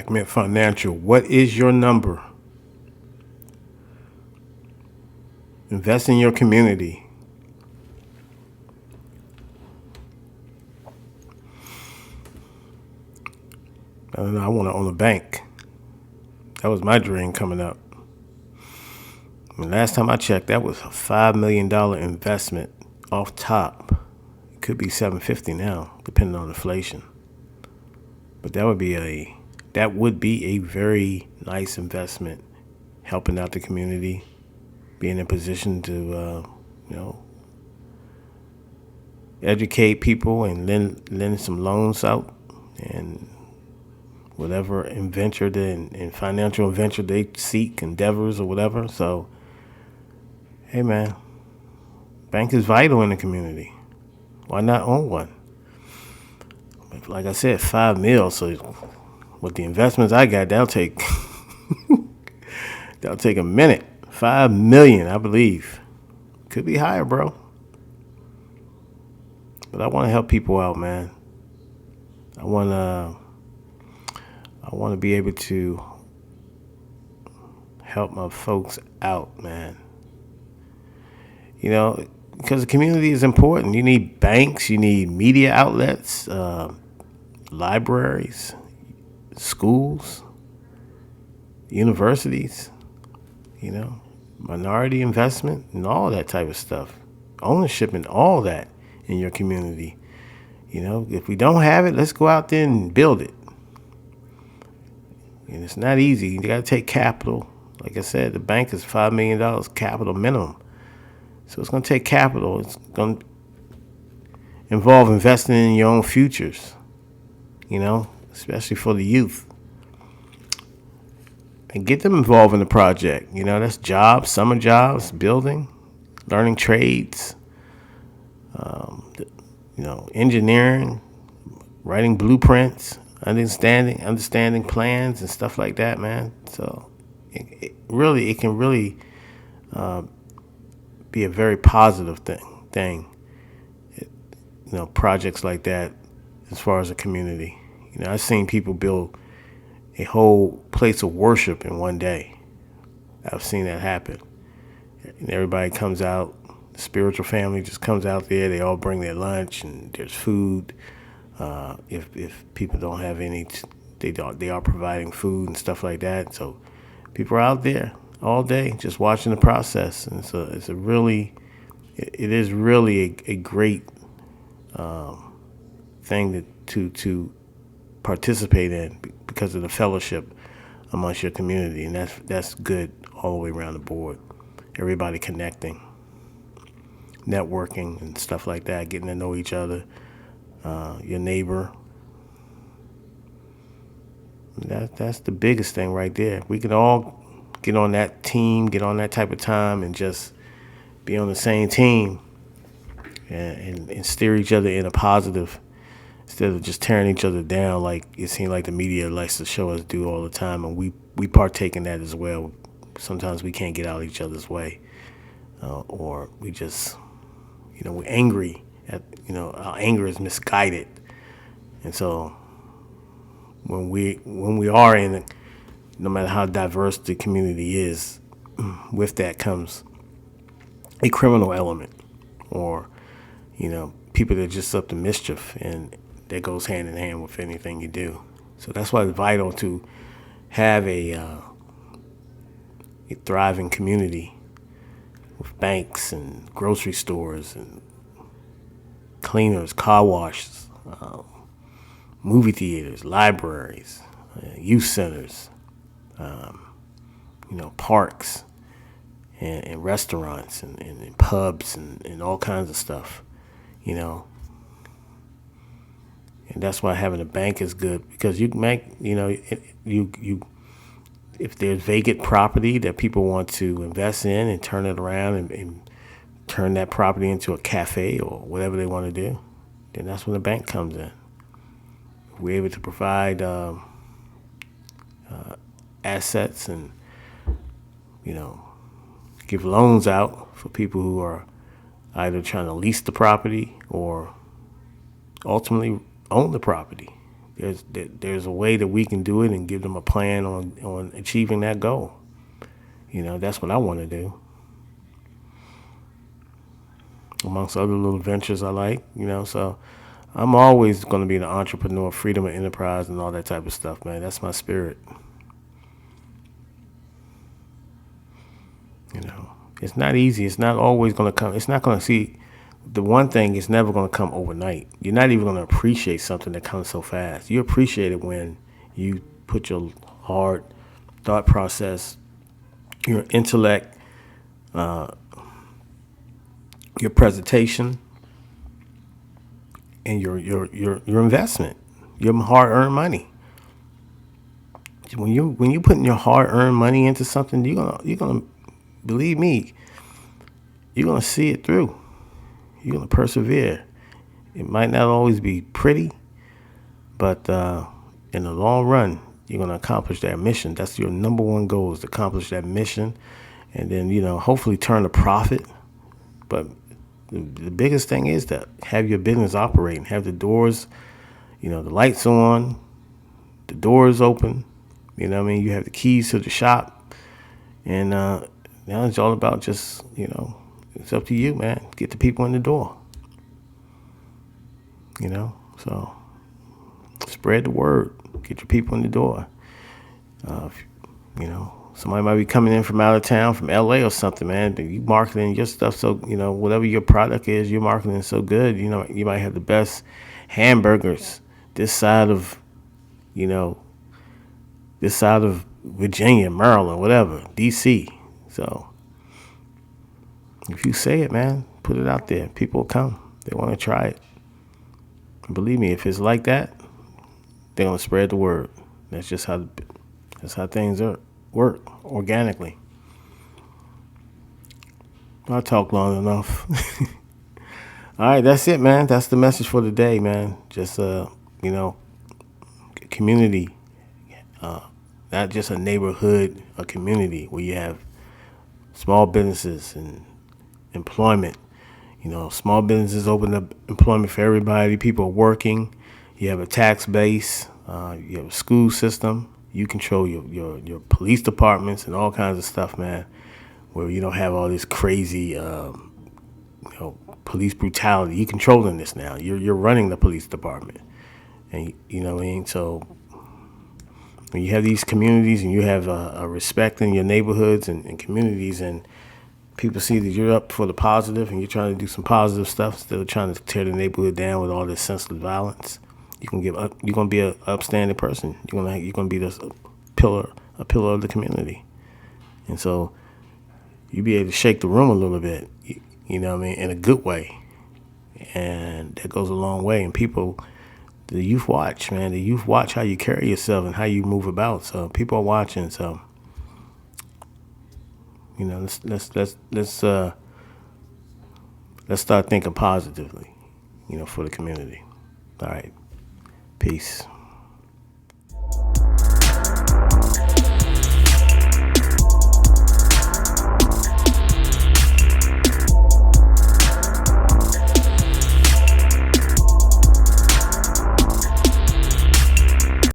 Black Mint Financial. What is your number? Invest in your community. I don't know, I want to own a bank. That was my dream coming up. And last time I checked, that was a $5 million investment off top. It could be 750 now, depending on inflation. But that would be a very nice investment, helping out the community, being in a position to educate people and lend some loans out, and whatever and financial venture they seek, endeavors or whatever. So, hey man, bank is vital in the community. Why not own one? Like I said, 5 mil. So with the investments I got, that'll take a minute. 5 million, I believe. Could be higher, bro. But I want to help people out, man. I want to be able to help my folks out, man. Because the community is important. You need banks, you need media outlets, libraries, schools, universities, minority investment and all that type of stuff. Ownership and all that in your community. If we don't have it, let's go out there and build it. And it's not easy. You got to take capital. Like I said, the bank is $5 million capital minimum. So it's going to take capital. It's going to involve investing in your own futures, especially for the youth. And get them involved in the project. That's jobs, summer jobs, building, learning trades, engineering, writing blueprints, understanding plans and stuff like that, man. So it can really be a very positive thing. Projects like that as far as a community. I've seen people build a whole place of worship in one day. I've seen that happen. And everybody comes out, the spiritual family just comes out there. They all bring their lunch and there's food. If people don't have any, they are providing food and stuff like that. So people are out there all day just watching the process. And it is really a great thing to participate in because of the fellowship amongst your community, and that's good all the way around the board. Everybody connecting, networking, and stuff like that, getting to know each other, your neighbor. That's the biggest thing right there. We can all get on that team, get on that type of time, and just be on the same team and steer each other in a positive, instead of just tearing each other down like it seems like the media likes to show us do all the time. And we partake in that as well. Sometimes we can't get out of each other's way, or we just, we're angry at, our anger is misguided. And so when we are in it, no matter how diverse the community is, with that comes a criminal element, or people that are just up to mischief, and that goes hand in hand with anything you do. So that's why it's vital to have a thriving community with banks and grocery stores and cleaners, car washes, movie theaters, libraries, youth centers, parks, and restaurants and pubs and all kinds of stuff, And that's why having a bank is good, because you can make, if there's vacant property that people want to invest in and turn it around and turn that property into a cafe or whatever they want to do, then that's when the bank comes in. We're able to provide assets and, give loans out for people who are either trying to lease the property or ultimately own the property. there's a way that we can do it and give them a plan on achieving that goal. That's what I want to do. Amongst other little ventures I like, so I'm always going to be the entrepreneur, freedom of enterprise, and all that type of stuff, man. That's my spirit. You know, it's not easy. It's not always going to come. It's not going to see. The one thing is never going to come overnight. You're not even going to appreciate something that comes so fast. You appreciate it when you put your hard thought process, your intellect, your presentation, and your investment, your hard earned money. When you putting your hard earned money into something, you're gonna believe me, you're gonna see it through. You're gonna persevere. It might not always be pretty, but in the long run, you're gonna accomplish that mission. That's your number one goal, is to accomplish that mission, and then hopefully turn a profit. But the biggest thing is to have your business operating, have the doors, the lights on, the doors open. You have the keys to the shop, and now it's all about just, it's up to you, man. Get the people in the door. So spread the word. Get your people in the door. If, somebody might be coming in from out of town, from LA or something, man. But you marketing your stuff so, whatever your product is, you're marketing so good. You might have the best hamburgers this side of, Virginia, Maryland, whatever, DC. So if you say it, man, put it out there. People will come. They want to try it. And believe me, if it's like that, they're gonna spread the word. That's how things work organically. I talked long enough. All right, that's it, man. That's the message for today, man. Just community, not just a neighborhood, a community where you have small businesses and employment. Small businesses open up employment for everybody. People are working. You have a tax base. You have a school system. You control your police departments and all kinds of stuff, man. Where you don't have all this crazy, police brutality. You're controlling this now. You're running the police department, and you know what I mean. So when you have these communities and you have a respect in your neighborhoods and communities, and people see that you're up for the positive and you're trying to do some positive stuff instead of trying to tear the neighborhood down with all this senseless violence, you're gonna be an upstanding person. You're gonna be this pillar of the community, and so you be able to shake the room a little bit. You know what I mean, in a good way, and that goes a long way. And the youth watch, man. The youth watch how you carry yourself and how you move about. So people are watching. So let's start thinking positively, for the community. All right, peace.